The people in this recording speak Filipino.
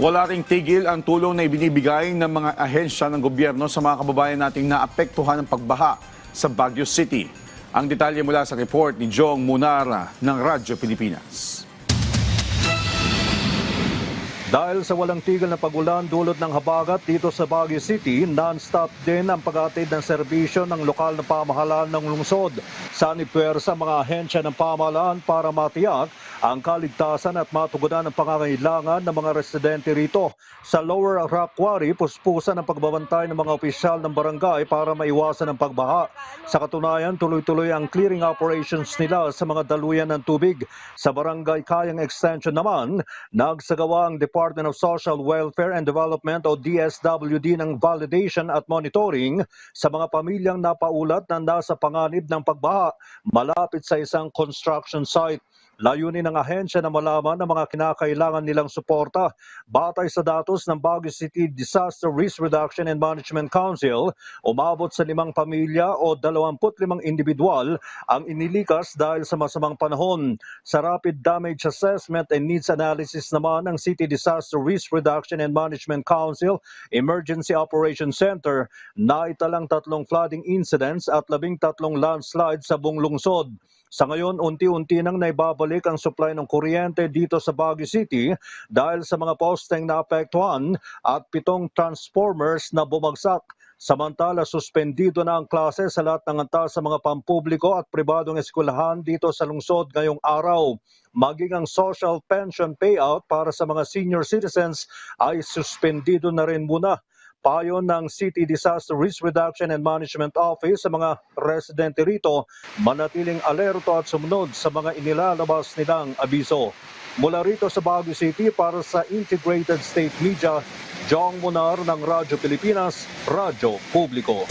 Wala ring tigil ang tulong na ibinibigay ng mga ahensya ng gobyerno sa mga kababayan nating naapektuhan ng pagbaha sa Baguio City. Ang detalye mula sa report ni Jong Munara ng Radyo Pilipinas. Dahil sa walang tigil na pagulan dulot ng habagat dito sa Baguio City, non-stop din ang pag-atid ng serbisyo ng lokal na pamahalaan ng lungsod. Sanipuwersa mga ahensya ng pamahalaan para matiyak ang kaligtasan at matugunan ang pangangailangan ng mga residente rito. Sa Lower Rock Quarry, puspusan ang pagbabantay ng mga opisyal ng barangay para maiwasan ang pagbaha. Sa katunayan, tuloy-tuloy ang clearing operations nila sa mga daluyan ng tubig. Sa barangay Kayang Extension naman, nagsagawa ang Department of Social Welfare and Development o DSWD ng validation at monitoring sa mga pamilyang napaulat na nasa panganib ng pagbaha malapit sa isang construction site. Layunin ng ahensya na malaman ang mga kinakailangan nilang suporta. Batay sa datos ng Baguio City Disaster Risk Reduction and Management Council, umabot sa 5 pamilya o 25 individual ang inilikas dahil sa masamang panahon. Sa Rapid Damage Assessment and Needs Analysis naman ng City Disaster Risk Reduction and Management Council Emergency Operations Center, naitalang 3 flooding incidents at 13 landslides sa buong lungsod. Sa ngayon, unti-unti nang naibabalik ang supply ng kuryente dito sa Baguio City dahil sa mga posteng naapektuhan at 7 transformers na bumagsak. Samantala, suspendido na ang klase sa lahat ng antas sa mga pampubliko at pribadong eskwelahan dito sa lungsod ngayong araw. Maging ang social pension payout para sa mga senior citizens ay suspendido na rin muna. Payo ng City Disaster Risk Reduction and Management Office sa mga residente rito, manatiling alerto at sumunod sa mga inilalabas nilang abiso. Mula rito sa Baguio City para sa Integrated State Media, Jong Munar ng Radyo Pilipinas, Radyo Publiko.